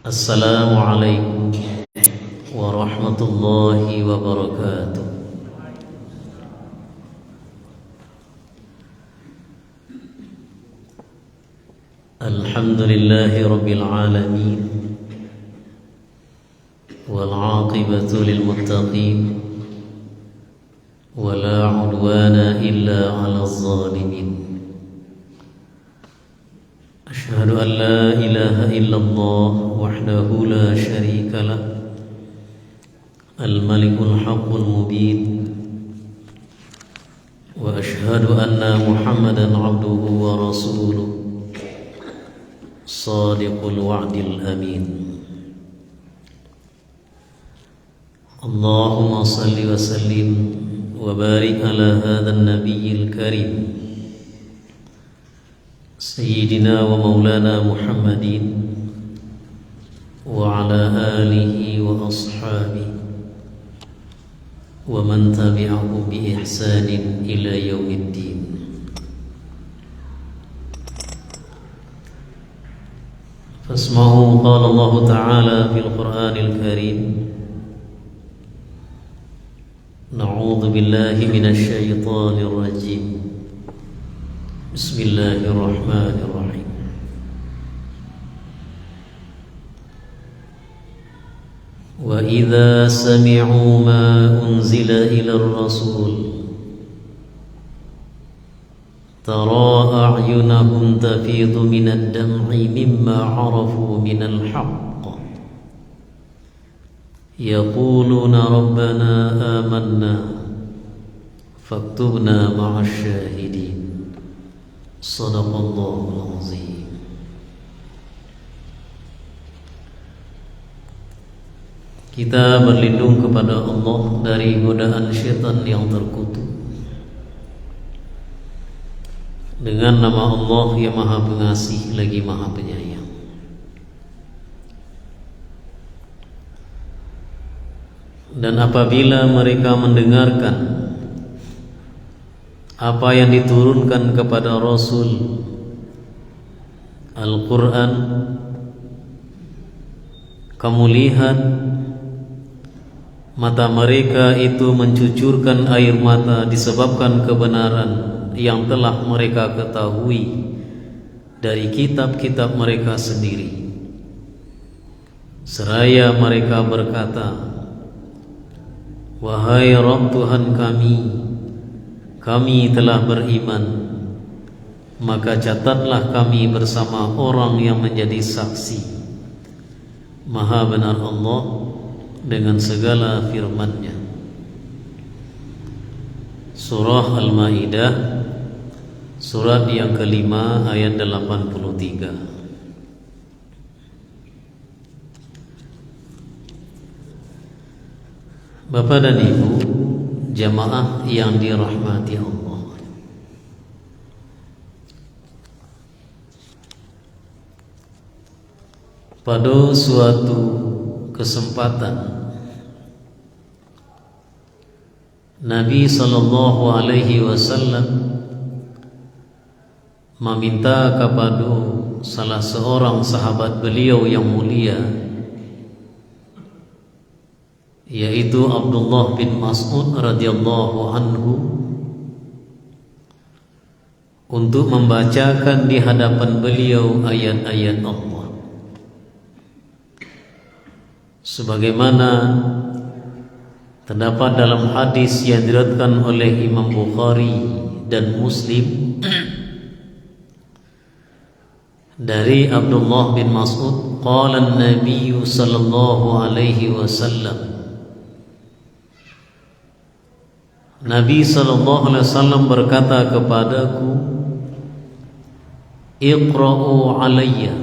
Assalamualaikum warahmatullahi wabarakatuh. Alhamdulillahi rabbil alamin, wal aqibatu lil muttaqin, wala udwana illa 'alal zalimin. Asyhadu an la ilaha illallah wahdahu la syarika lah, al-malikul haqqul mubin, wa asyhadu anna Muhammadan 'abduhu wa rasuluh, sadiqul wa'dil amin. Allahumma salli wa sallim wa barik ala hadzal nabiyil karim Sayyidina wa maulana Muhammadin wa ala alihi wa ashabihi wa man tabi'ahum bi ihsanin ila yaumiddin. Fasma'u qala Allah ta'ala fil Qur'anil Karim. Na'udzu billahi minasy syaithanir rajim. Bismillahirrahmanirrahim. Wa idza sami'u ma unzila ilar rasul tara a'yunahum tafidu minad dam'i mimma 'arafu minal haqq yaquluna rabbana amanna faktubna ma'asy syahidin. Shadaqallahul azim. Kita berlindung kepada Allah dari godaan syaitan yang terkutuk dengan nama Allah yang Maha Pengasih lagi Maha Penyayang. Dan apabila mereka mendengarkan apa yang diturunkan kepada Rasul Al-Quran, kamu lihat mata mereka itu mencucurkan air mata disebabkan kebenaran yang telah mereka ketahui dari kitab-kitab mereka sendiri. Seraya mereka berkata, wahai Rabb Tuhan kami telah beriman, maka catatlah kami bersama orang yang menjadi saksi. Maha benar Allah dengan segala firman-Nya. Surah Al-Maidah, surat yang kelima ayat 83. Bapak dan Ibu jamaah yang dirahmati Allah, pada suatu kesempatan Nabi sallallahu alaihi wasallam meminta kepada salah seorang sahabat beliau yang mulia, yaitu Abdullah bin Mas'ud radhiyallahu anhu, untuk membacakan di hadapan beliau ayat-ayat Allah, sebagaimana terdapat dalam hadis yang diriwayatkan oleh Imam Bukhari dan Muslim dari Abdullah bin Mas'ud, qala an-nabiy sallallahu alaihi wasallam, Nabi sallallahu alaihi wasallam berkata kepadaku, Iqra'u alayya,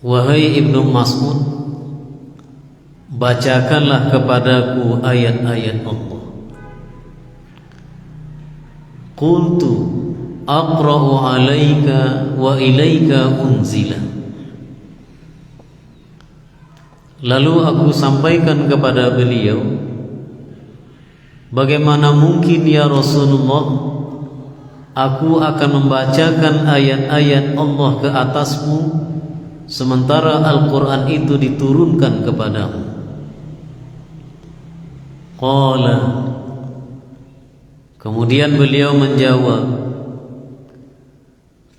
wahai Ibnu Mas'ud, bacakanlah kepadaku ayat-ayat Allah. Qultu aqra'u alayka wa ilayka unzila. Lalu aku sampaikan kepada beliau, bagaimana mungkin ya Rasulullah, aku akan membacakan ayat-ayat Allah ke atasmu sementara Al-Quran itu diturunkan kepadamu. Qala, kemudian beliau menjawab,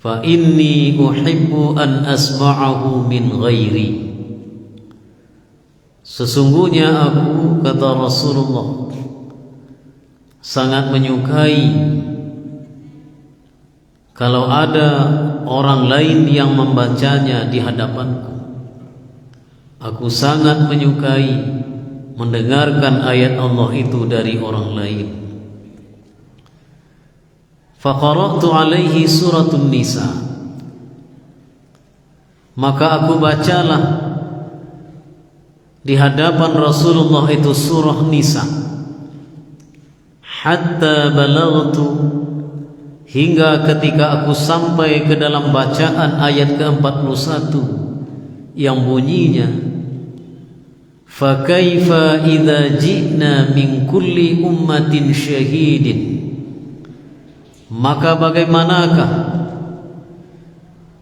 fa inni uhibbu an asma'ahu min ghairi. Sesungguhnya aku, kata Rasulullah, sangat menyukai kalau ada orang lain yang membacanya di hadapanku. Aku sangat menyukai mendengarkan ayat Allah itu dari orang lain. Faqara'tu alaihi suratun Nisa, maka aku bacalah di hadapan Rasulullah itu surah Nisa, hatta balagtu, hingga ketika aku sampai ke dalam bacaan ayat ke-41 yang bunyinya, fa kaifa idza ji'na min kulli ummatin syahidin, maka bagaimanakah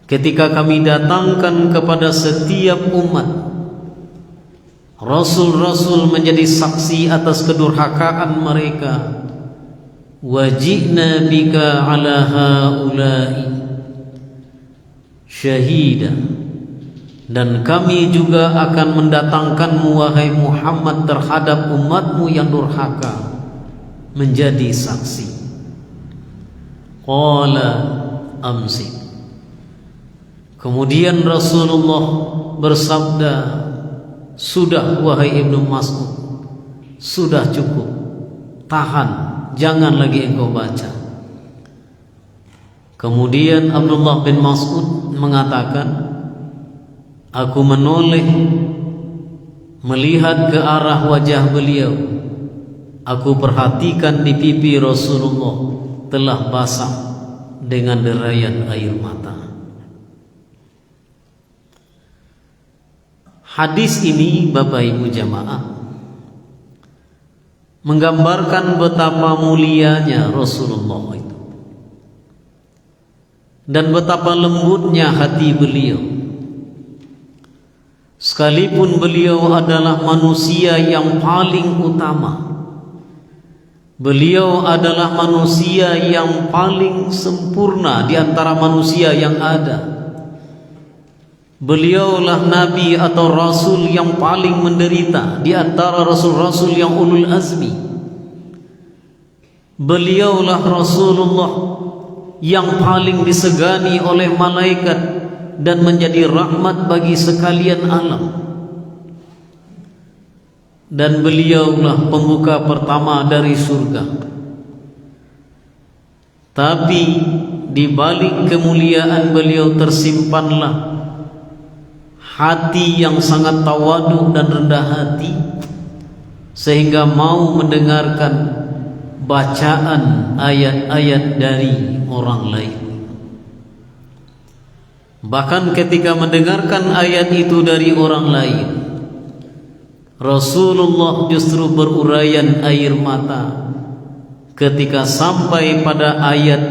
ketika kami datangkan kepada setiap umat Rasul-Rasul menjadi saksi atas kedurhakaan mereka, wajibna bika ala haula'i syahida, dan kami juga akan mendatangkanmu wahai Muhammad terhadap umatmu yang durhaka menjadi saksi. Qala amsik, kemudian Rasulullah bersabda, sudah wahai Ibnu Mas'ud, sudah cukup, tahan, jangan lagi engkau baca. Kemudian Abdullah bin Mas'ud mengatakan, aku menoleh melihat ke arah wajah beliau. Aku perhatikan di pipi Rasulullah telah basah dengan derayan air mata. Hadis ini, Bapak Ibu jamaah, menggambarkan betapa mulianya Rasulullah itu dan betapa lembutnya hati beliau. Sekalipun beliau adalah manusia yang paling utama, beliau adalah manusia yang paling sempurna di antara manusia yang ada. Beliaulah Nabi atau Rasul yang paling menderita di antara Rasul-Rasul yang ulul azmi. Beliaulah Rasulullah yang paling disegani oleh malaikat dan menjadi rahmat bagi sekalian alam. Dan beliaulah pembuka pertama dari surga. Tapi di balik kemuliaan beliau tersimpanlah hati yang sangat tawadu dan rendah hati, sehingga mau mendengarkan bacaan ayat-ayat dari orang lain. Bahkan ketika mendengarkan ayat itu dari orang lain, Rasulullah justru berurayan air mata ketika sampai pada ayat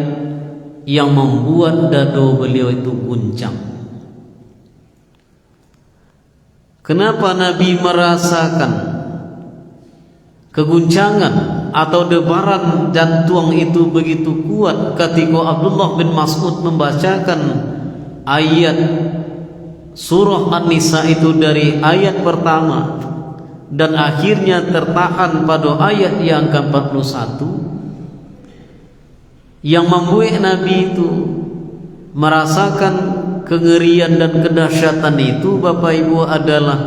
yang membuat dada beliau itu guncang. Kenapa Nabi merasakan keguncangan atau debaran jantung itu begitu kuat ketika Abdullah bin Mas'ud membacakan ayat surah An-Nisa itu dari ayat pertama dan akhirnya tertahan pada ayat yang ke-41, yang membuat Nabi itu merasakan kengerian dan kedahsyatan itu, Bapak Ibu, adalah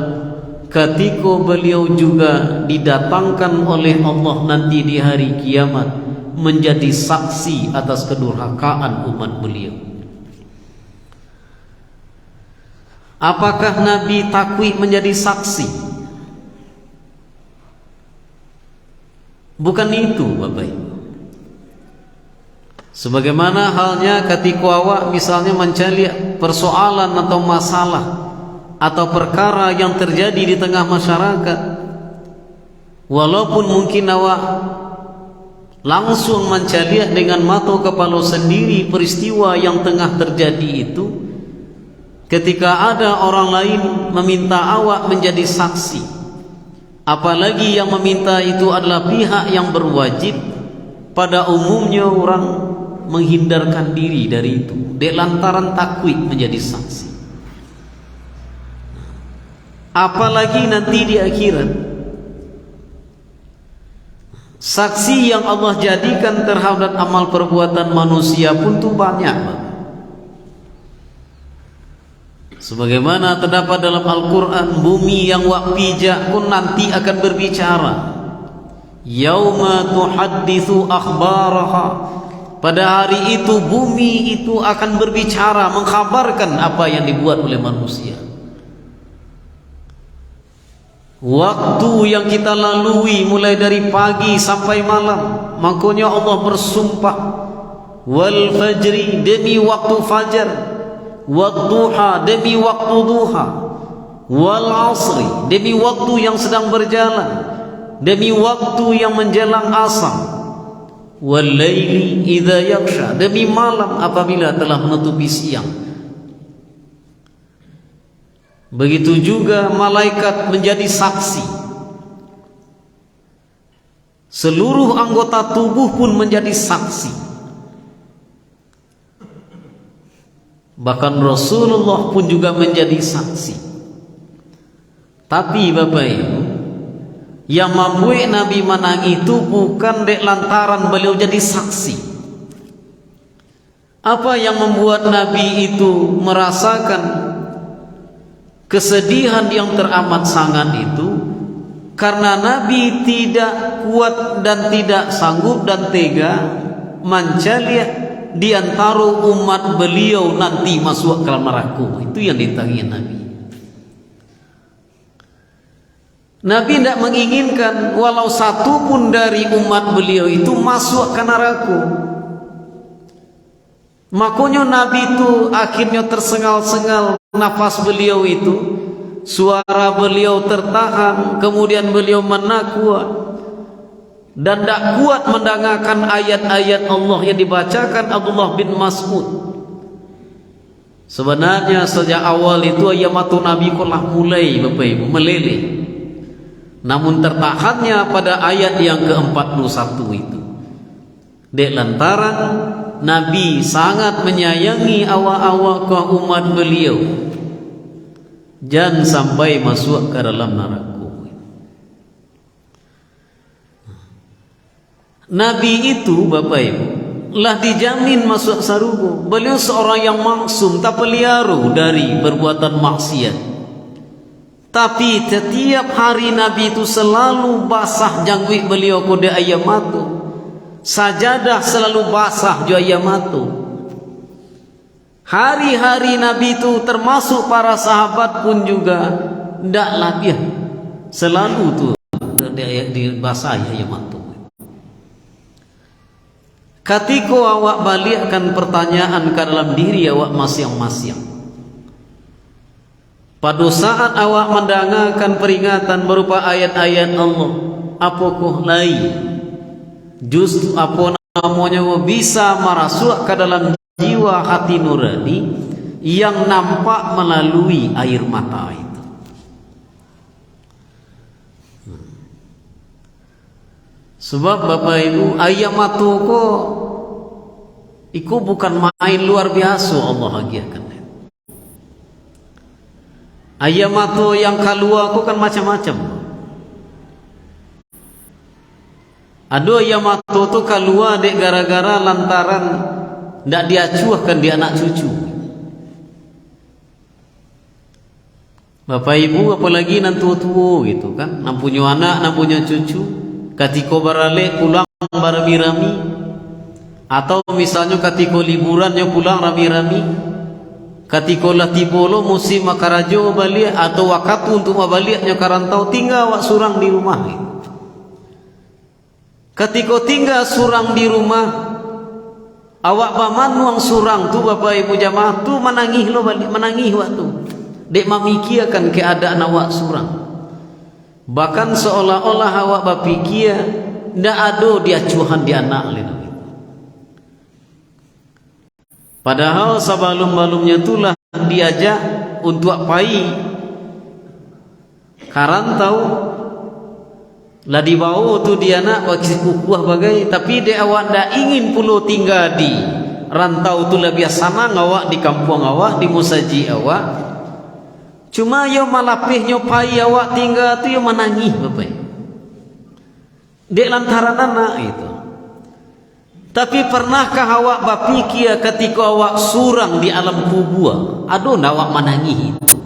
ketika beliau juga didatangkan oleh Allah nanti di hari kiamat menjadi saksi atas kedurhakaan umat beliau. Apakah Nabi takwi menjadi saksi? Bukan itu, Bapak Ibu. Sebagaimana halnya ketika awak misalnya mencari persoalan atau masalah atau perkara yang terjadi di tengah masyarakat, walaupun mungkin awak langsung mencaliak dengan mata kepala sendiri peristiwa yang tengah terjadi itu, ketika ada orang lain meminta awak menjadi saksi, apalagi yang meminta itu adalah pihak yang berwajib, pada umumnya orang menghindarkan diri dari itu, dek lantaran takwid menjadi saksi. Apalagi nanti di akhirat, saksi yang Allah jadikan terhadap amal perbuatan manusia pun tu banyak. Sebagaimana terdapat dalam Al-Quran, bumi yang wak pijak pun nanti akan berbicara. Yauma tuhadditsu akhbaraha. Pada hari itu bumi itu akan berbicara, mengkhabarkan apa yang dibuat oleh manusia. Waktu yang kita lalui mulai dari pagi sampai malam, makanya Allah bersumpah, wal fajri, demi waktu fajar, wad duha, demi waktu duha, wal asri, demi waktu yang sedang berjalan, demi waktu yang menjelang asar, wal laili idza yaghsha, demi malam apabila telah menutupi siang. Begitu juga malaikat menjadi saksi. Seluruh anggota tubuh pun menjadi saksi. Bahkan Rasulullah pun juga menjadi saksi. Tapi Bapak Ibu, yang membuat Nabi menang itu bukan dek lantaran beliau jadi saksi. Apa yang membuat Nabi itu merasakan kesedihan yang teramat sangat itu karena Nabi tidak kuat dan tidak sanggup dan tega mencaliak di antara umat beliau nanti masuk ke neraka. Itu yang ditagih Nabi. Nabi tidak menginginkan walau satu pun dari umat beliau itu masuk ke neraka. Makanya Nabi itu akhirnya tersengal-sengal nafas beliau itu, suara beliau tertahan, kemudian beliau menakwa dan tidak kuat mendengarkan ayat-ayat Allah yang dibacakan Abdullah bin Mas'ud. Sebenarnya sejak awal itu ayat mata Nabi telah mulai Bapak Ibu meleleh, namun tertahannya pada ayat yang ke-41 itu, dek lantaran Nabi sangat menyayangi awak-awak kaum umat beliau, jangan sampai masuk ke dalam neraka. Nabi itu Bapak Ibu lah dijamin masuk surga. Beliau seorang yang maksum, tak pelihara dari perbuatan maksiat. Tapi setiap hari Nabi itu selalu basah janggut beliau kode ayam matu. Sajadah selalu basah jaya matu. Hari-hari Nabi itu termasuk para sahabat pun juga tidak labiah, selalu tu dibasah jaya matu. Ketika awak balikkan pertanyaan ke dalam diri awak masing-masing, pada saat awak mendengarkan peringatan berupa ayat-ayat Allah, apakah lain justru apa namanya bisa merasuk ke dalam jiwa hati nurani yang nampak melalui air mata itu. Sebab Bapak Ibu, air mata ko iku bukan main luar biasa Allah agiakan. Air mata yang keluar ko kan macam-macam. Ada yang mata tu keluar dek gara-gara lantaran tidak diacuhkan di anak cucu. Bapak Ibu apalagi nan tua-tua gitu kan, nan punya anak, nan punya cucu, ketika barale pulang barami-rami, atau misalnya ketika liburannya pulang rami-rami, ketika lah tibolo musim makarajo balik atau waktu untuk baliknya karantau, tinggal awak surang di rumah. Ketika tinggal surang di rumah, awak pamanuang surang tu Bapak Ibu jamaah tu menangih lo balik, menangih waktu dek memikirkan keadaan awak surang. Bahkan seolah-olah awak berpikir ndak ada diacuhan di anak lena. Padahal sebelum-belumnya itulah diajak untuk pai karantau lah dibawa tu dia nak bagi kukuh bagai, tapi dia awak ndak ingin pulau tinggal di rantau tu lebih sana awak di kampung awak, di musaji awak. Cuma yo malapih nyopai awak tinggal tu yo menangis bapak. Dek lantaran anak itu. Tapi pernahkah awak berpikir ketika awak surang di alam kubur, aduh awak menangis itu.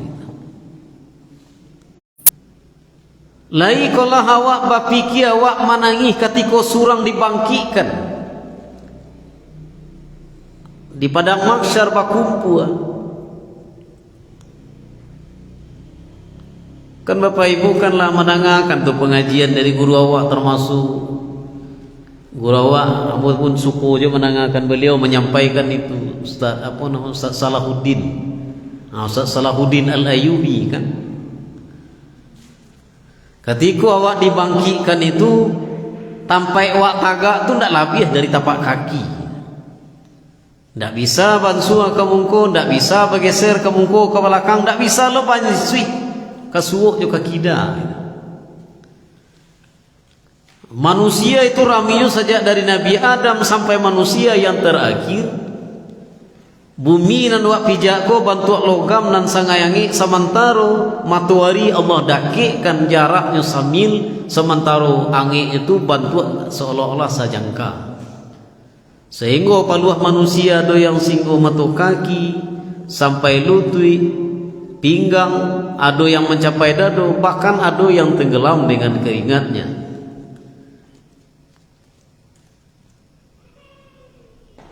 Lai kalau awak berpikir awak menangis ketika surang dibangkitkan di padang mahsyar berkumpul. Kan Bapak Ibu kanlah mendengarkan tu pengajian dari guru awak, termasuk guru awak pun suku je mendengarkan beliau menyampaikan itu, Ustaz apa nama Ustaz Salahuddin. Ustaz Salahuddin Al-Ayyubi kan. Ketika awak dibangkitkan itu sampai awak tagak tu ndak lebih dari tapak kaki. Ndak bisa bansua ke mungko, ndak bisa bergeser ke mungko ke belakang, ndak bisa lo panjui ke suuk juga kida. Manusia itu raminya sejak dari Nabi Adam sampai manusia yang terakhir. Bumi nan wak pijako bantuak logam nan sangayangi sementara matuari Allah dakikkan jaraknya samil, sementara angin itu bantuak seolah-olah sajangka. Sehingga paluah manusia do yang singgo matu kaki sampai lutut, pinggang, ada yang mencapai dado, bahkan ada yang tenggelam dengan keringatnya.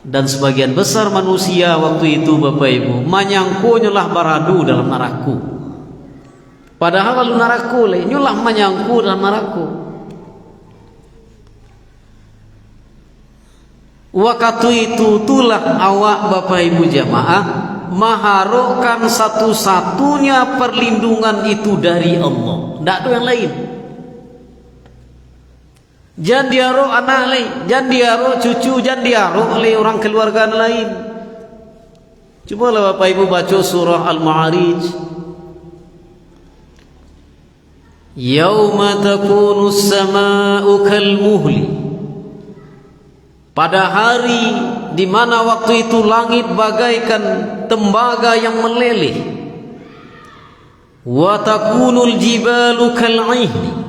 Dan sebagian besar manusia waktu itu Bapak Ibu menyangku nyulah baradu dalam naraku. Padahal lalu naraku nyulah menyangku dalam naraku. Waktu itu tulah awak Bapak Ibu jamaah mengharapkan satu-satunya perlindungan itu dari Allah, tidak ada yang lain. Jangan diaro anak lain, jangan diaro cucu, jangan diaro oleh orang keluarga lain. Cobalah Bapak Ibu baca surah Al-Ma'arij. Yauma takunu as-samaa'u kal-muhli. Pada hari di mana waktu itu langit bagaikan tembaga yang meleleh. Wa takunul jibalu kal-'ihni.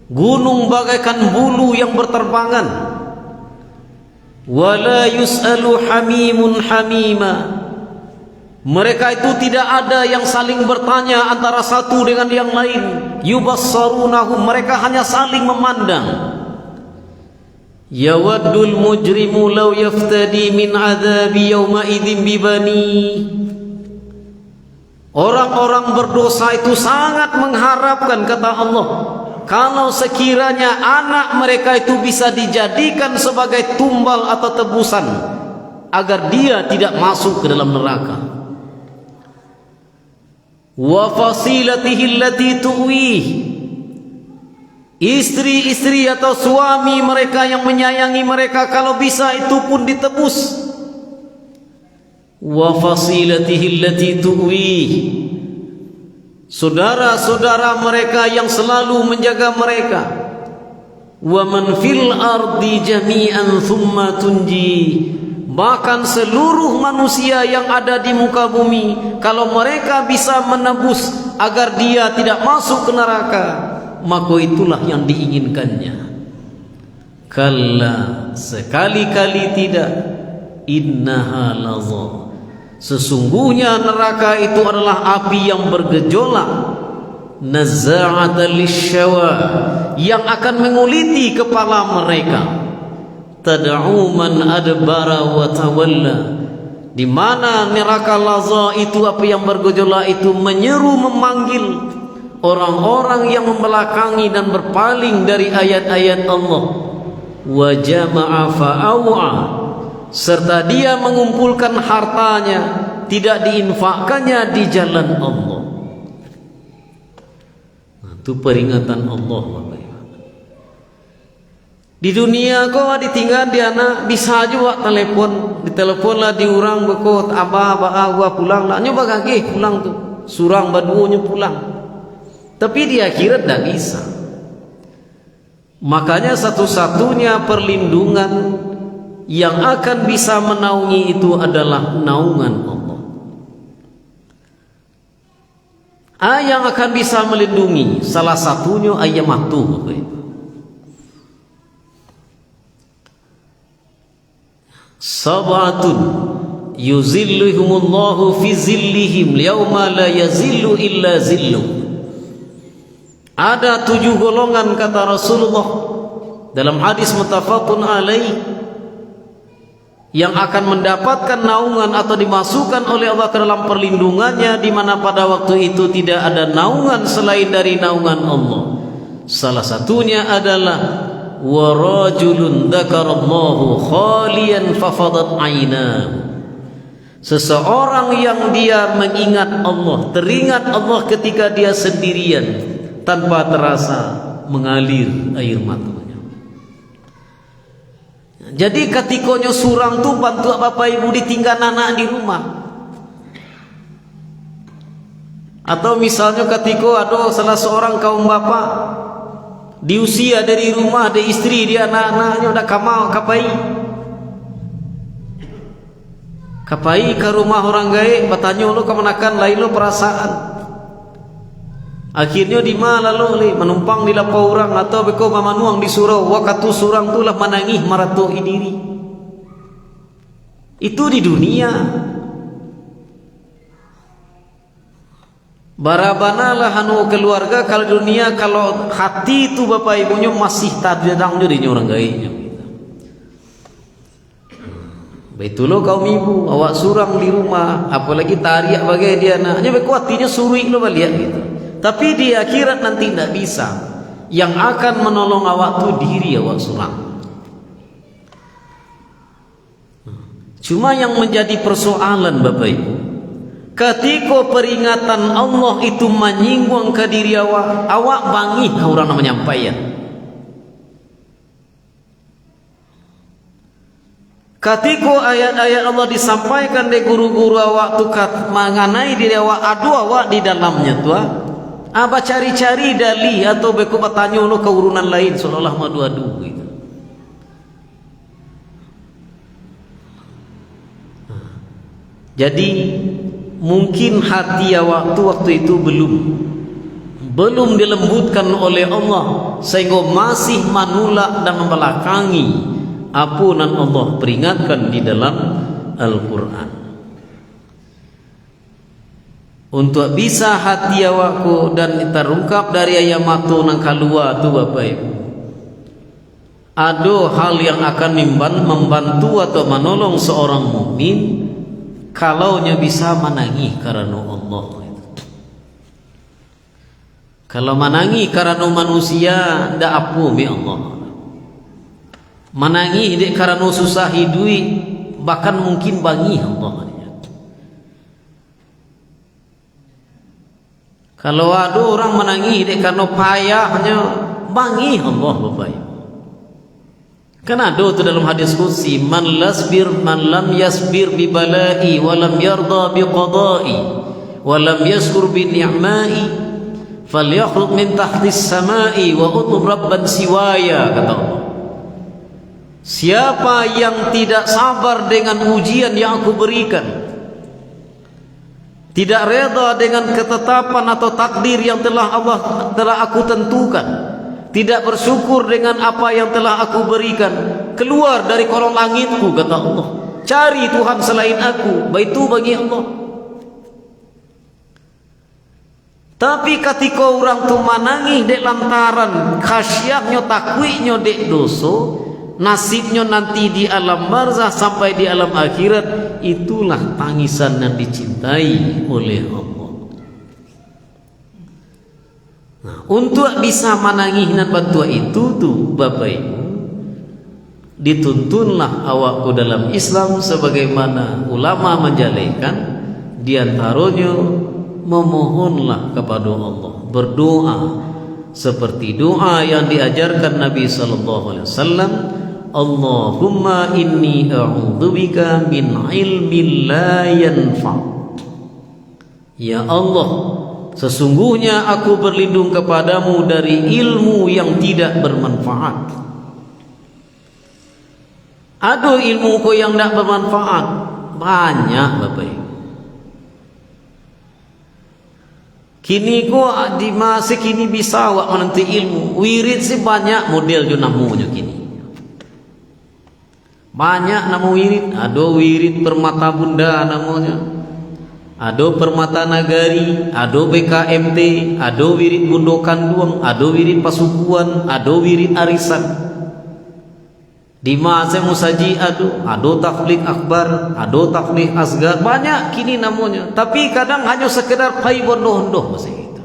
Gunung bagaikan bulu yang berterbangan. Wala yus'alu hamimun hamima. Mereka itu tidak ada yang saling bertanya antara satu dengan yang lain. Yubassarunahum, mereka hanya saling memandang. Yawaddul mujrimu law yaftadi min adzabi yawma idzin bibani. Orang-orang berdosa itu sangat mengharapkan, kata Allah, kalau sekiranya anak mereka itu bisa dijadikan sebagai tumbal atau tebusan agar dia tidak masuk ke dalam neraka. Wa fasilatihi allati tuwih. Istri-istri atau suami mereka yang menyayangi mereka kalau bisa itu pun ditebus. Wa fasilatihi allati tuwih. Saudara-saudara mereka yang selalu menjaga mereka. Wa man fil ardi jami'an thumma tunji. Bahkan seluruh manusia yang ada di muka bumi, kalau mereka bisa menebus agar dia tidak masuk ke neraka, maka itulah yang diinginkannya. Kalla, sekali-kali tidak. Innaha lazah. Sesungguhnya neraka itu adalah api yang bergejolak, nazza'atan lisyawa, yang akan menguliti kepala mereka. Tad'u man adbara wa tawalla, di mana neraka lazah itu, api yang bergejolak itu menyeru, memanggil orang-orang yang membelakangi dan berpaling dari ayat-ayat Allah. Wa jama'a fa'awa, serta dia mengumpulkan hartanya, tidak diinfakkannya di jalan Allah. Itu peringatan Allah. Di dunia kau ditinggal di anak bisa juga telepon, ditelepon lah di orang bekot abah gua pulang lah nyoba kaki pulang tuh surang badunya pulang. Tapi di akhirat tidak bisa. Makanya satu-satunya perlindungan yang akan bisa menaungi itu adalah naungan Allah. Yang akan bisa melindungi salah satunya ayat matu. Sabatun yuzilluhumullahu fi zillihim yauma la yazillu illa zillu. Ada 7 golongan kata Rasulullah dalam hadis muttafaqun alaih yang akan mendapatkan naungan atau dimasukkan oleh Allah ke dalam perlindungannya, di mana pada waktu itu tidak ada naungan selain dari naungan Allah. Salah satunya adalah wa rajulun dzakarallahu khalian fafadat aynahu. Seseorang yang dia mengingat Allah, teringat Allah ketika dia sendirian, tanpa terasa mengalir air matanya. Jadi ketikanya surang tu bantu bapak ibu ditinggal anak di rumah. Atau misalnya ketika ada salah seorang kaum bapak di usia dari rumah, ada istri, dia anak-anaknya udah kamau kapai ke rumah orang gaib, bertanya lo kemanakan lain lo perasaan. Akhirnya di mana lo menumpang di lapau orang atau beko mamanuang di surau, waktu surang tu lah menangis maratuhi diri. Itu di dunia. Barabanalah anu keluarga kalau dunia, kalau hati itu bapak ibunya masih tadang jadi orang gaibnya. Betul lo kaum ibu, awak surang di rumah, apalagi tariak bagai dia anaknya bekuatinya suruh lo balik gitu. Tapi di akhirat nanti tidak bisa. Yang akan menolong awak tu diri awak surang. Cuma yang menjadi persoalan bapak ibu, ketika peringatan Allah itu menyinggung ke diri awak bangih orang nak menyampaikan. Ketika ayat-ayat Allah disampaikan di guru-guru awak tu mengenai diri awak, adu awak di dalamnya tu apa cari-cari dalih atau beku bertanya lo ke urunan lain seolah-olah madu-adu gitu. Jadi mungkin hati awak waktu itu belum dilembutkan oleh Allah sehingga masih menolak dan membelakangi ampunan Allah peringatkan di dalam Al-Quran. Untuk bisa hati awakku dan terungkap dari ayat matu nang kalua tu bapak ibu, ada hal yang akan membantu atau menolong seorang mukmin kalaunya bisa menangis karena Allah. Kalau menangis karena manusia ndak apa mi Allah. Menangis dek karena susah hidup, bahkan mungkin bangi Allah. Kalau ada orang menangis dek karena payahnya, bangi Allah bapak ibu. Kan ada tu dalam hadis qudsi, man lam yasbir bi bala'i wa lam yarda bi qada'i wa lam yashkur bi ni'ma'i falyakhruj min tahtis sama'i wa utlub rabban siwaya, kata Allah. Siapa yang tidak sabar dengan ujian yang aku berikan, tidak reda dengan ketetapan atau takdir yang telah aku tentukan, tidak bersyukur dengan apa yang telah aku berikan, keluar dari kolong langitku, kata Allah. Cari Tuhan selain aku, itu bagi Allah. Tapi ketika orang tu menangis dek lantaran khasyatnya, takwiknya dek dosa, nasibnya nanti di alam barzah sampai di alam akhirat, itulah tangisan yang dicintai oleh Allah. Nah, untuk bisa menangis dan bantu itu tu bapak ibu, dituntunlah awakku dalam Islam sebagaimana ulama menjalekan, diantaranya memohonlah kepada Allah, berdoa seperti doa yang diajarkan Nabi sallallahu alaihi wasallam, Allahumma inni a'udzubika min ilmin la yanfa'. Ya Allah, sesungguhnya aku berlindung kepadamu dari ilmu yang tidak bermanfaat. Ada ilmu ko yang tidak bermanfaat banyak, Bapak Ibu. Kini ko di masa kini bisa awak menanti ilmu. Wirid sih banyak model jo namunya kini. Banyak nama wirid. Ada wirid permata bunda namanya. Ada permata nagari, ada BKMT, ada wirid gundokan duang, ada wirid pasukuan, ada wirid arisan. Di masa musaji ada takhlik akbar, ada takhlik asgar, banyak kini namanya. Tapi kadang hanya sekedar pai bondoh-bondoh masa itu.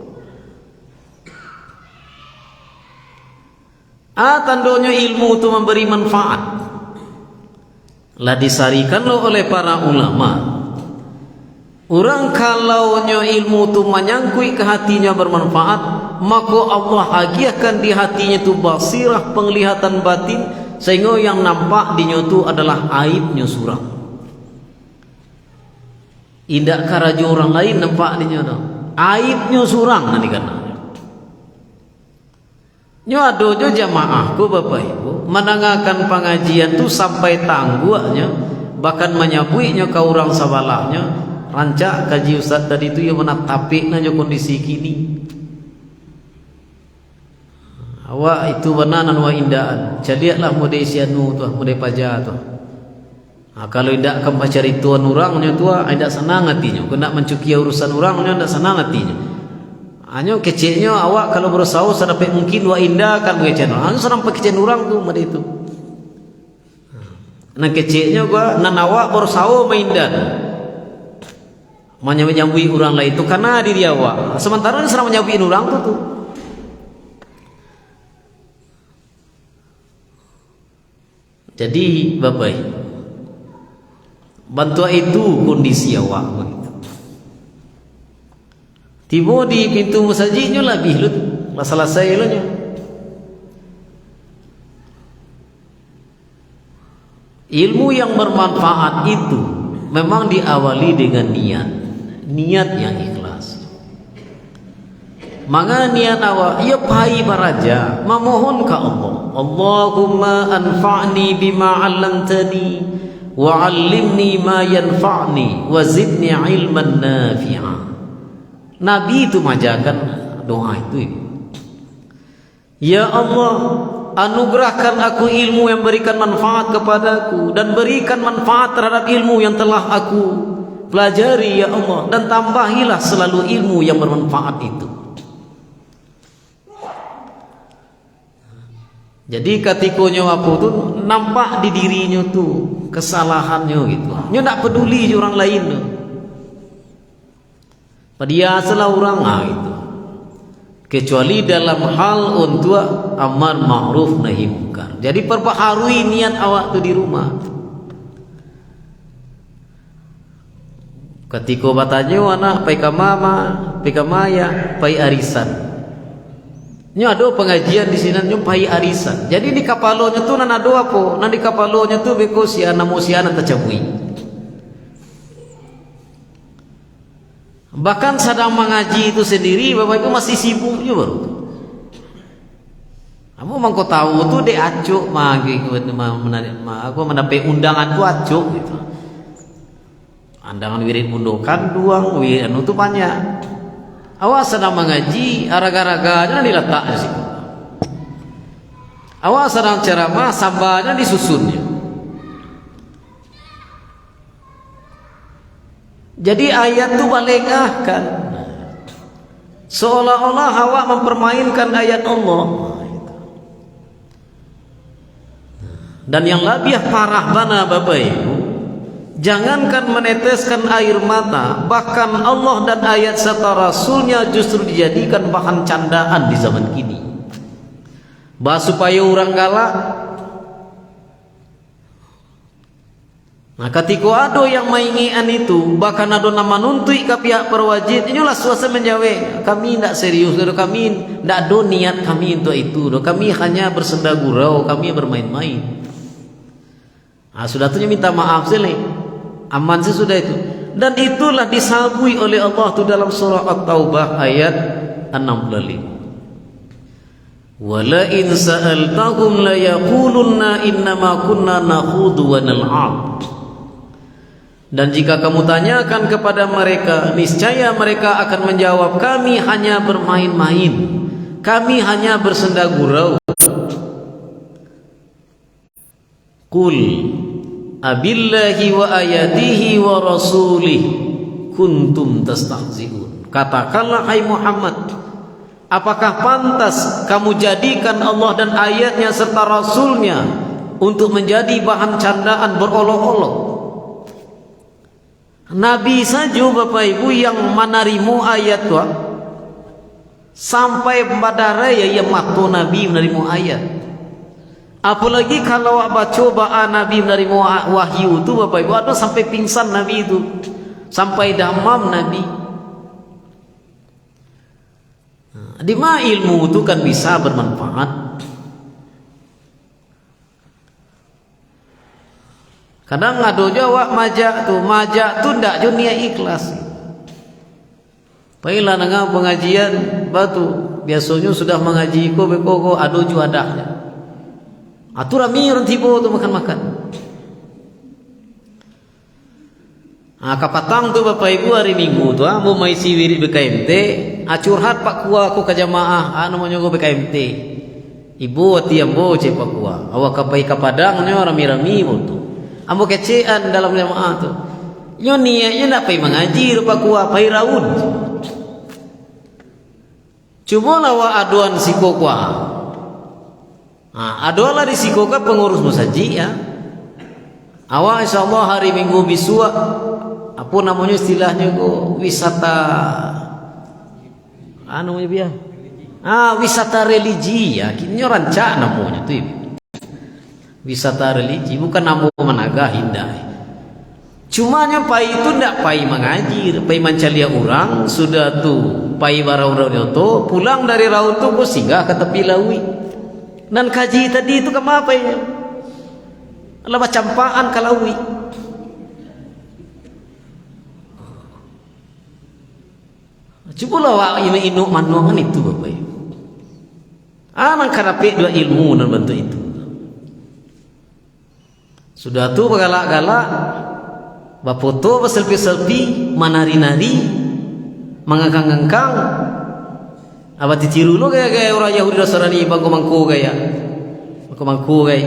Tandanya ilmu itu memberi manfaat. Lah disarikan lo oleh para ulama. Orang kalau ilmu itu menyangkui ke hatinya bermanfaat, maka Allah hadiahkan di hatinya itu basirah, penglihatan batin, sehingga yang nampak di nyotu adalah aibnya surang. Indak karajo orang lain nampak di nyotu aibnya surang nanti kana. Nyo adojo jamaah ku Bapak Ibu mendengarkan pengajian tu sampai tangguhnya, bahkan menyabuinya ke orang sabalahnya. Rancak kaji ustaz tadi itu yang menatapik nanya kondisi kini. Awak itu benanan wa indaan. Caliatlah mode isianu tu, mode paja tu. Kalau tidak akan cari tuan orangnya tu, tidak senang hatinya. Kena mencukia urusan orangnya, tidak senang hatinya. Hanya kecilnya awak kalau berusaha sampai mungkin wa indah kan mengecen. Hanya sampai kecil orang tu mode itu. Nah kecilnya gua nan awak berusaha maindan. Menyambui orang lain itu karena diri awak. Sementara serang menyambui orang tu. Jadi Bapak, bantu itu kondisi awak begitu. Tiba di pintu masjidnya lebih lut, lah selesai lo nya. Ilmu yang bermanfaat itu memang diawali dengan niat yang ikhlas. Maka niat awak ia pai baraja memohon ke Allah, Allahumma anfa'ni bima 'allamtani wa 'allimni ma yanfa'ni wa zidni 'ilman nafi'a. Nabi itu majakan doa itu. Ya Allah, anugerahkan aku ilmu yang berikan manfaat kepadaku dan berikan manfaat terhadap ilmu yang telah aku pelajari ya Allah, dan tambahilah selalu ilmu yang bermanfaat itu. Jadi ketika aku tu nampak di dirinya tu kesalahannya gitu, dia tak peduli orang lain tu. Dia salah orang gitu. Kecuali dalam hal untuk amar ma'ruf nahi munkar. Jadi perbaharui niat awak tu di rumah. Ketika batanya anak pai ka mama, pai ka maya, pai arisan. Nyo ada pengajian di sini nyo pai arisan. Jadi di kapalonya tu nan ado apa? Nan di kapalonya tu beko si ana mo si ana tacabui. Bahkan sedang mengaji itu sendiri Bapak Ibu masih sibuk juga baru. Kamu mangko tahu tu de acuk magi aku mendapat undangan tu acuk gitu. Undangan wirid mundokan duang wirid anu tu banyak. Awas sedang mengaji araga-araganya diletak di situ. Awas sedang ceramah sambanya disusunnya. Jadi ayat itu balengahkan, seolah-olah awak mempermainkan ayat Allah. Dan yang lebih parah mana Bapak Ibu, jangankan meneteskan air mata, bahkan Allah dan ayat serta Rasulnya justru dijadikan bahan candaan di zaman kini. Bah supaya orang galak, Nah, ketika ada yang maingian itu, bahkan ada nama nuntui ke pihak perwajib, inilah suasana menjawab, kami tidak serius, kami tidak ada niat kami untuk itu, kami hanya bersenda gurau, kami bermain-main. Nah, sudah tuh minta maaf sih, aman sih sudah itu. Dan itulah disabui oleh Allah tu dalam surah At-Taubah ayat 65. Wala in sa'altahum la yaqulunna innama kunna nakhudu wa nal'ab. Dan jika kamu tanyakan kepada mereka, niscaya mereka akan menjawab, kami hanya bermain-main, kami hanya bersenda gurau. Qul abillahi wa ayatihi wa rasulih kuntum tastahzi'un. Katakanlah hai Muhammad, apakah pantas kamu jadikan Allah dan ayatnya serta rasulnya untuk menjadi bahan candaan berolok-olok? Nabi saja Bapak Ibu yang menerima ayat tu, sampai pada raya yang waktu Nabi menerima ayat. Apalagi kalau baca baan Nabi menerima wahyu tu Bapak Ibu, ada sampai pingsan Nabi itu, sampai damam Nabi. Di mana ilmu itu kan bisa bermanfaat. Kadang ada jawab majak tu ndak dunia ikhlas. Pailah nang pengajian batu biasanya sudah mengaji ko beko ado ju adahnya. Atur amir tibo tu makan-makan. Kapatang tu Bapak Ibu hari Minggu tu mau maisi wirid BKMT, curhat Pak Kua aku ke jamaah namanya go BKMT. Ibu tiambo cek Pak Kua. Awak kapai ka Padangnya rami-rami tu. Ambo kecean dalam jamaah tu. Nyo niatnya nak pai mengaji rupa Kua pai raud. Cuma lawa aduan siko Kua. Adualah di siko ka pengurus musaji ya. Awak insyaallah hari Minggu bisua apa namanya istilahnya go wisata namanya biar wisata religi ya, kini rancak namanya tu wisata religi, bukan nama menaga indah. Cuma pai itu ndak pai mengaji, pai mancalia orang sudah tu pai barau-barau tu pulang dari raut tu go singgah ke tepi lawi dan kaji tadi itu ke apa ya laba campaan ke lawi. Cuba lah ini inuk manuangan itu Bapak Ibu. Nang karape dua ilmu dan bentuk itu. Sudah tu bergalak-galak, bafoto berselfie-selfie, menari-nari, mengangkang-angkang. Apa ditiru lo gaya-gaya orang Yahudi Nasrani bangku mangku gaya. Mangku gaya.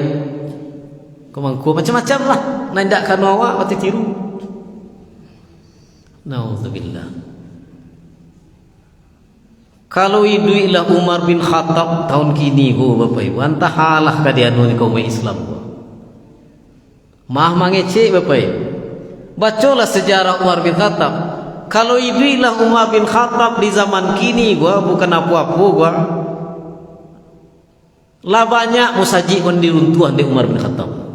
Mangku macam-macam lah. Nandak kan awak apa ditiru. Nauzubillah. Kalau iduilah Umar bin Khattab tahun kini Bapak Ibu, antah halah kadianu ni kaum Islam. Mah mangece Bapak Ibu. Bacalah sejarah Umar bin Khattab. Kalau iduilah Umar bin Khattab di zaman kini bukan apa-apa lah banyak musaji kon diruntuhan di Umar bin Khattab.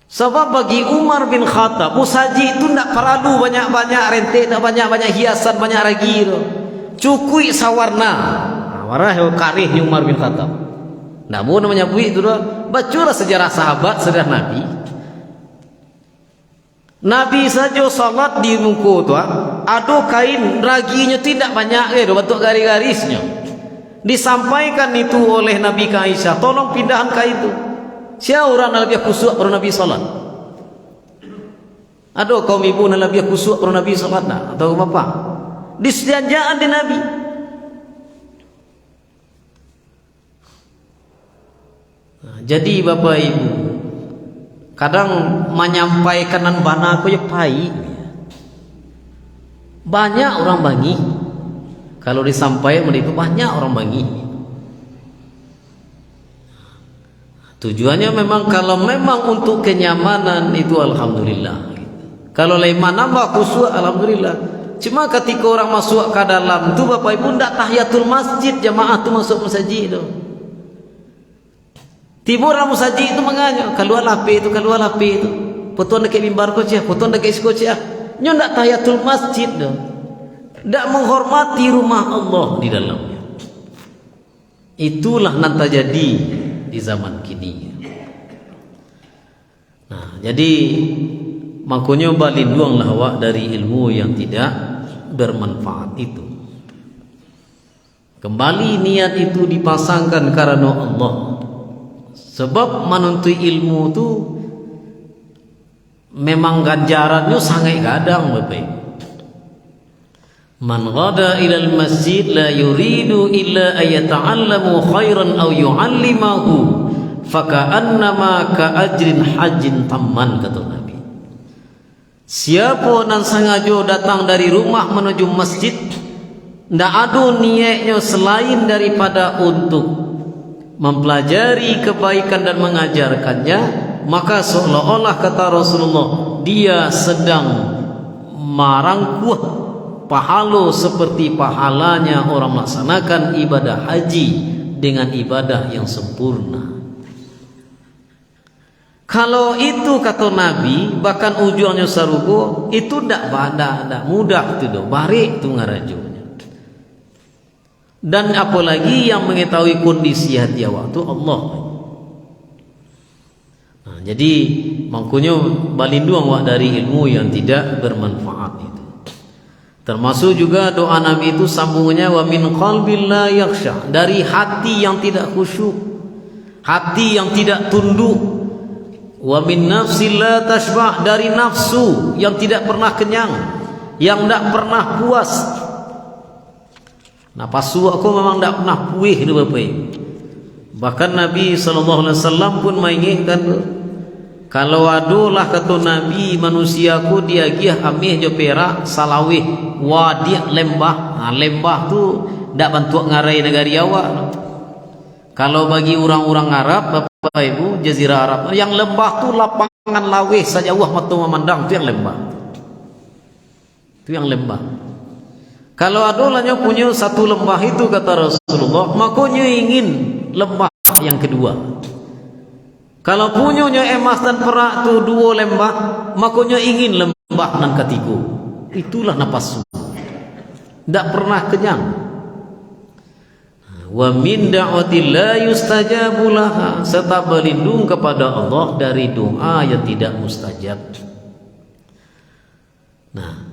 Sebab bagi Umar bin Khattab musaji itu tidak perlu banyak-banyak rente, tidak banyak-banyak hiasan, banyak ragi itu. Cukui sawarna. Warah karih ni Umar bin Khattab. Tidak mau namanya bui itu dah. Bacalah sejarah sahabat, sejarah Nabi. Nabi saja salat di muka tu, ada kain raginya tidak banyak bentuk garis-garisnya. Disampaikan itu oleh Nabi ke Aisyah, tolong pindahan kain itu. Siapa orang yang lebih khusyuk pada Nabi salat? Ada kaum ibu yang lebih khusyuk pada Nabi salat tak? Atau apa? Disediaan di Nabi. Jadi Bapak Ibu, kadang menyampaikan nan bana aku ya pai. Banyak orang bangi. Kalau disampaikan itu banyak orang bangi. Tujuannya memang kalau memang untuk kenyamanan itu alhamdulillah. Kalau lema nambah khusyuk alhamdulillah. Cuma ketika orang masuk ke dalam tu Bapak Ibu ndak tahiyatul masjid, jamaah tu masuk masjid tu. Tibur ramu saji itu menganyo, keluar lape itu, Putuan dekat mimbar ko cia, putuan dekat isko cia. Nyo ndak tahiyatul masjid dah. Ndak menghormati rumah Allah di dalamnya. Itulah nanti jadi di zaman kini. Nah, jadi makanya balinduanglah awak dari ilmu yang tidak bermanfaat itu. Kembali niat itu dipasangkan karena Allah. Sebab menuntut ilmu itu memang ganjarannya sangat gadang Bapak. Man ghada ila al-masjid la yuridu illa ayata'allamu khairan aw yu'allimahu faka'annama ka'ajrin hajjin tamman, kata Nabi. Siapa yang sengaja datang dari rumah menuju masjid, ndak ada niatnya selain daripada untuk mempelajari kebaikan dan mengajarkannya, maka seolah-olah kata Rasulullah dia sedang merangkuh pahala seperti pahalanya orang melaksanakan ibadah haji dengan ibadah yang sempurna. Kalau itu kata Nabi bahkan ujungnya sarugo, itu ndak mudah itu, barik tu ngarajunya. Dan apalagi yang mengetahui kondisi hati awak itu Allah. Nah, jadi makanya balinduang awak dari ilmu yang tidak bermanfaat itu. Termasuk juga doa Nabi itu sambungannya wa min qalbil la yakhsha, dari hati yang tidak khusyuk, hati yang tidak tunduk. Wa min nafsil la tashba', dari nafsu yang tidak pernah kenyang, yang tidak pernah puas. Nafsu aku memang tidak pernah puih tu Bapak. Bahkan Nabi SAW pun mengingatkan, kalau adulah kata Nabi manusiaku dia gih amih jo perak salawih wadi lembah. Lembah tu tidak bantu ngarai negari awak. Kalau bagi orang-orang Arab Bapak Ibu jazirah Arab, yang lembah tu lapangan lawih saja wah mata memandang, tu yang lembah. Itu yang lembah. Kalau adolahnya punya satu lembah itu kata Rasulullah, makanya ingin lembah yang kedua. Kalau punyanya emas dan perak tu dua lembah, makanya ingin lembah yang ketiga. Itulah nafsu. Tak pernah kenyang. Wa min da'wati la yustajabu laha, serta berlindung kepada Allah dari doa yang tidak mustajab. Nah,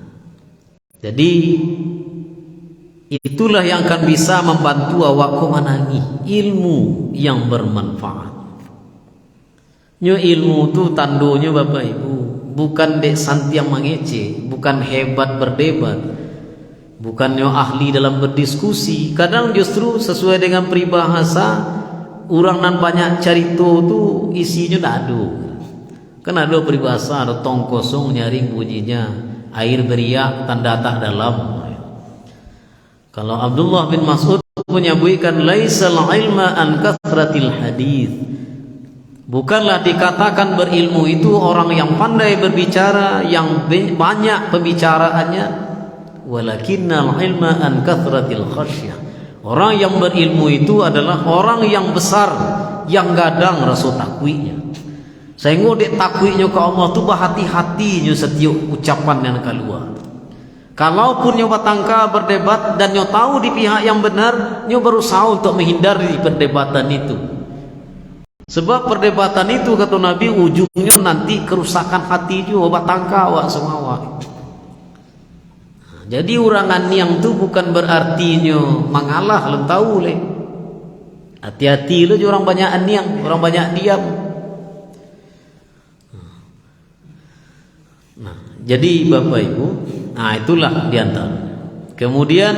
jadi itulah yang akan bisa membantu awak menangi ilmu yang bermanfaat. Nyo ilmu tu tandonya Bapak Ibu bukan dek santiang mengece, bukan hebat berdebat, bukan nyo ahli dalam berdiskusi. Kadang justru sesuai dengan peribahasa orang nan banyak carito tu isinya tak ada. Kan ada peribahasa ada tong kosong nyaring bunyinya, air beriak tanda tak dalam. Kalau Abdullah bin Mas'ud menyebutkan laisal ilma an kathratil hadis, bukanlah dikatakan berilmu itu orang yang pandai berbicara, yang banyak pembicaraannya, walakinnal ilma an kathratil khasyah. Orang yang berilmu itu adalah orang yang besar, yang gadang rasa takwiknya. Sehingga dek takwiknya ke Allah tu berhati-hatinya setiap ucapan yang keluar. Kalaupun nyo batangka berdebat dan nyo tahu di pihak yang benar, nyo berusaha untuk menghindari perdebatan itu. Sebab perdebatan itu kata Nabi ujungnya nanti kerusakan hati juga batangka awak semua awak. Jadi urangan yang tu bukan berarti nyo mengalah, lo tahu le. Hati-hati lo orang banyak aniang, orang banyak diam. Nah, jadi Bapak Ibu, nah itulah diantara. Kemudian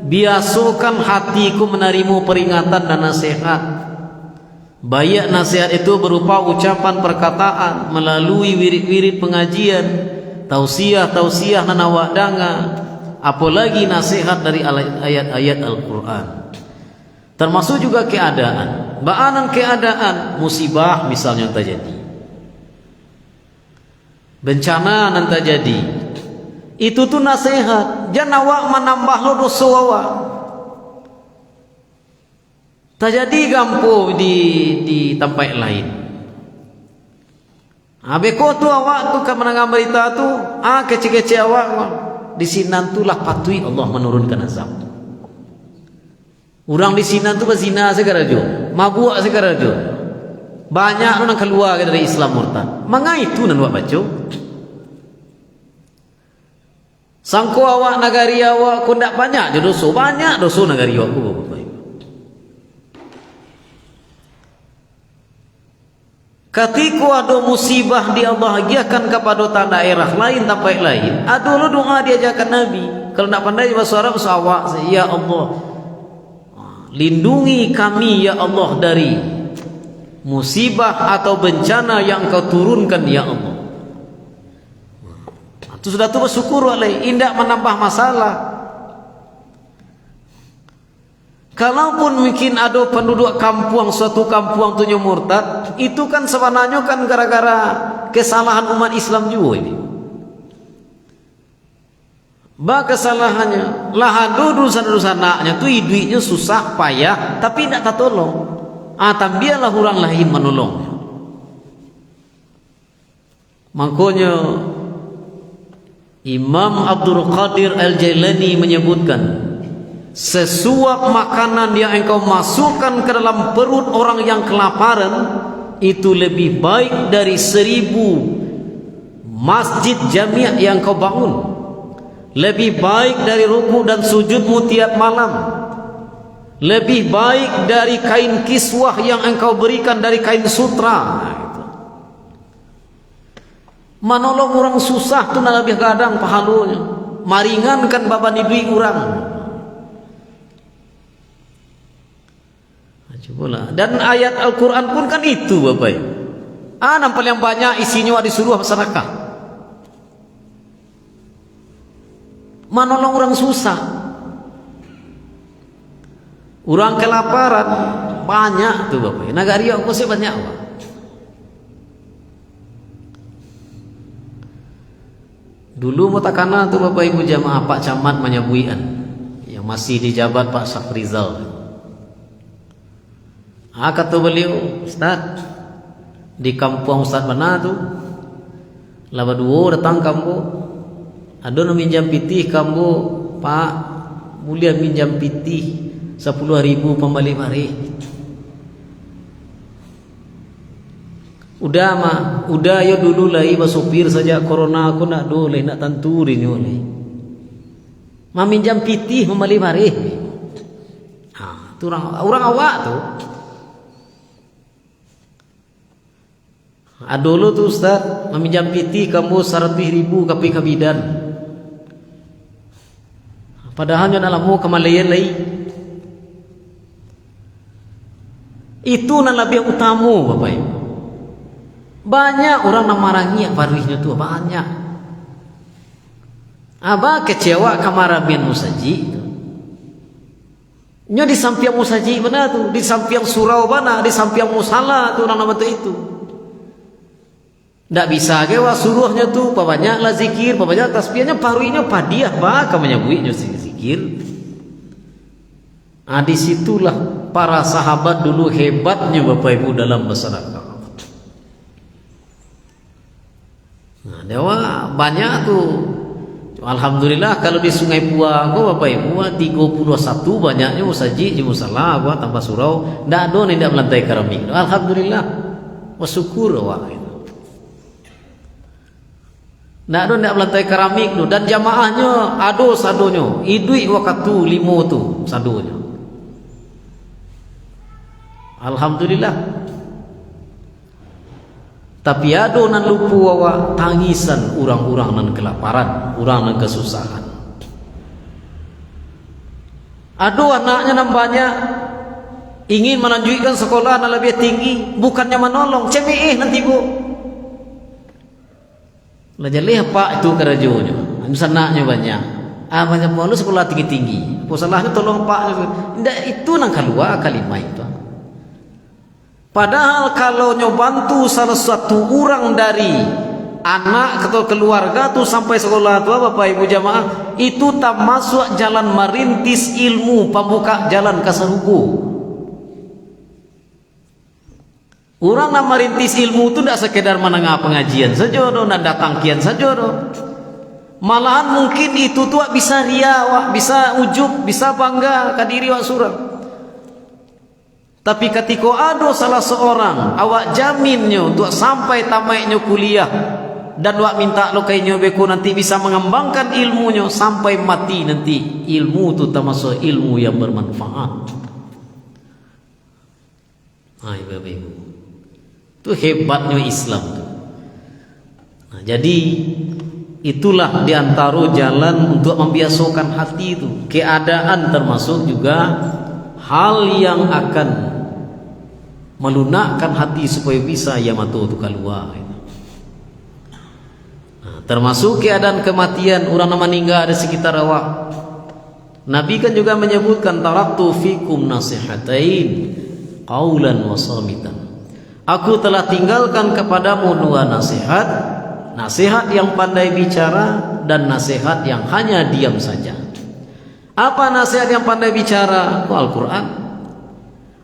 biasakan hatiku menerima peringatan dan nasihat. Baik nasihat itu berupa ucapan perkataan melalui wirid-wirid pengajian, tausiah nan awak dengar, apalagi nasihat dari ayat-ayat Al-Quran. Termasuk juga keadaan, baanan keadaan musibah misalnya terjadi, bencana nan terjadi. Itu tuh nasihat. Jangan awak menambah lo dosa awak. tak jadi gampo di tempat lain. Beko tu awak tu kan menangam berita tu, kecil-kecil awak di Sinan tu lah patui Allah menurunkan azab. Orang di Sinan tu berzina sekarang jo, mabuk sekarang jo. Banyak orang keluar dari Islam murtad. Mangai itu nan buat baca. Sangko awak negari awak ko ndak banyak je dosa, banyak dosa negari awak ko bapak. Ketika ada musibah dia bahagiakan kepada daerah lain tempat lain, ada lu doa diajarkan Nabi. Kalau nak pandai bahasa Arab awak, ya Allah, lindungi kami ya Allah dari musibah atau bencana yang Engkau turunkan ya Allah. Itu sudah tu bersyukur oleh, indak menambah masalah. Kalaupun mungkin ada penduduk kampung, suatu kampung tu murtad, itu kan sebenarnya kan gara-gara kesalahan umat Islam juga ini. Bah kesalahannya, lah dosa-dosa anaknya tu duitnya susah payah, tapi tidak tertolong. Biarlah orang lain menolongnya. Makanya Imam Abdul Qadir Al-Jailani menyebutkan, sesuap makanan yang engkau masukkan ke dalam perut orang yang kelaparan itu lebih baik dari 1000 masjid jami' yang kau bangun, lebih baik dari rukuk dan sujudmu tiap malam, lebih baik dari kain kiswah yang engkau berikan dari kain sutra. Menolong orang susah tu nak lebih kadang pahalanya, maringankan beban duit orang. Cobalah. Dan ayat Al-Quran pun kan itu Bapak Ibu. Nampak yang banyak isinya disuruh masyarakat menolong orang susah, orang kelaparan banyak tuh Bapak Ibu. Nagari aku sih banyak Pak. Dulu mutakana tuh Bapak Ibu jamaah Pak Camat Manyabuian yang masih dijabat Pak Syafrizal. Kata beliau, Ustaz, di kampung Ustaz mana tu, laba dua datang kamu, ada nak minjam pitih kamu, Pak, mulia minjam pitih 10.000 pembalik mari. Udah ya dulu lah iba sopir saja corona aku nak doleh nak tanturin oleh. Minjam pitih pembalik mari. Tu orang awak tu. Dulu tu Ustaz meminjam piti kamu 100.000 kapi kabidan. Padahal yang dalam mu kemalayan lagi. Itu nan lebih utama Bapak Ibu. Banyak orang nak marangi barunya tu banyak. Abah kecewa kamarabian musaji. Nyo di samping musaji mana tu, di samping surau mana, di samping musala tu orang nama tu itu. Tak bisa ke wah suruhnya tu banyaklah zikir, banyak tasbihnya, paruinya padiah bah kamanya buinya zikir. Di situlah para sahabat dulu hebatnya Bapak Ibu dalam masyarakat. Dewa banyak tu. Alhamdulillah kalau di Sungai Pua ko Bapak Ibu 31 banyaknya musaji di musala gua tambah surau, ndak ada ndak melantai keramik. Alhamdulillah. Bersyukur wah. Ndak ada ndak melantai keramik tu dan jamaahnya ado sadonya idui waktu 5 tu sadonya. Alhamdulillah. Tapi ado nan lupu awak tangisan orang-orang nan kelaparan, orang nan kesusahan. Ado anaknya nan banyak ingin melanjutkan sekolah nan lebih tinggi, bukannya menolong, CBE nanti Bu. Lajalih apa itu kerajunya, anaknya banyak. Banyak malu sekolah tinggi-tinggi. Apa salahnya tolong Pak? Tidak itu nang keluar kalimat itu. Padahal kalau nyobantu salah satu orang dari anak atau keluarga tu sampai sekolah tu Bapak Ibu jamaah, itu tak masuk jalan merintis ilmu, pembuka jalan ke surga. Orang nak merintis ilmu tu tidak sekedar menengah pengajian saja, nak datang kian saja. Malahan mungkin itu tu bisa ria, bisa ujub, bisa bangga ke diri wak surang. Tapi ketika ada salah seorang awak jaminnya tu sampai tamatnya kuliah dan wak minta lo kayaknya beku nanti bisa mengembangkan ilmunya sampai mati nanti, ilmu tu termasuk ilmu yang bermanfaat. Hai Bapak-Ibu, itu hebatnya Islam tu. Nah, jadi itulah diantara jalan untuk membiasakan hati itu. Keadaan termasuk juga hal yang akan melunakkan hati supaya bisa yamatu itu keluar. Nah, termasuk keadaan kematian, orang yang meninggal ada sekitar awak. Nabi kan juga menyebutkan taraktu fikum nasihatain qaulan wa samitan. Aku telah tinggalkan kepadamu dua nasihat, nasihat yang pandai bicara dan nasihat yang hanya diam saja. Apa nasihat yang pandai bicara? Al-Quran.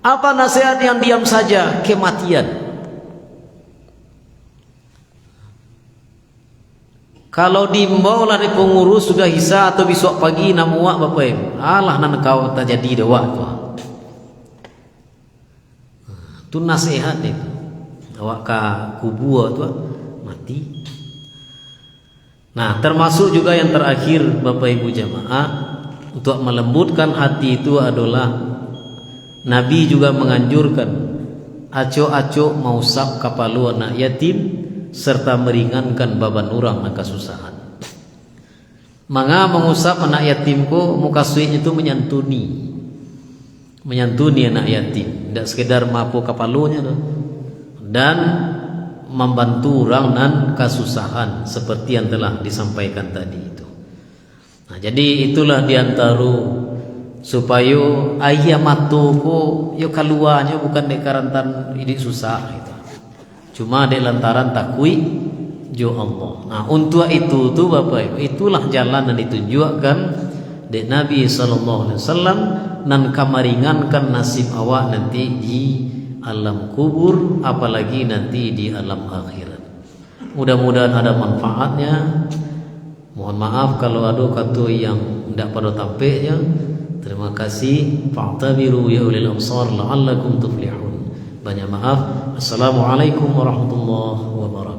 Apa nasihat yang diam saja? Kematian. Kalau diimbau lah di pengurus sudah hisa atau besok pagi namuak bapak ibu, alah nan kau tak jadi dewa tu. Itu nasihat itu. Awak ka kubur tu mati. Nah, termasuk juga yang terakhir Bapak Ibu jamaah, untuk melembutkan hati itu adalah Nabi juga menganjurkan aco-aco mausap kapalu anak yatim serta meringankan beban orang dan kesusahan. Manga mengusap anak yatim ko muka suinya itu menyantuni anak yatim, tidak sekedar mapu kapalunya dan membantu orang dan kesusahan seperti yang telah disampaikan tadi itu. Nah, jadi itulah diantara supaya ayah matu ko yo keluarnya bukan dek karantan ini susah itu. Cuma dek lantaran takui jo Allah. Nah, untuk itu tu Bapak Ibu, itulah jalan yang ditunjukkan dek Nabi sallallahu alaihi wasallam nan kamaringankan nasib awak nanti di alam kubur, apalagi nanti di alam akhirat. Mudah-mudahan ada manfaatnya. Mohon maaf kalau ada kata yang tidak pada tampaknya. Terima kasih. Fa'tabiru ya ulil absar la'allakum tuflihun. Banyak maaf. Assalamualaikum warahmatullahi wabarakatuh.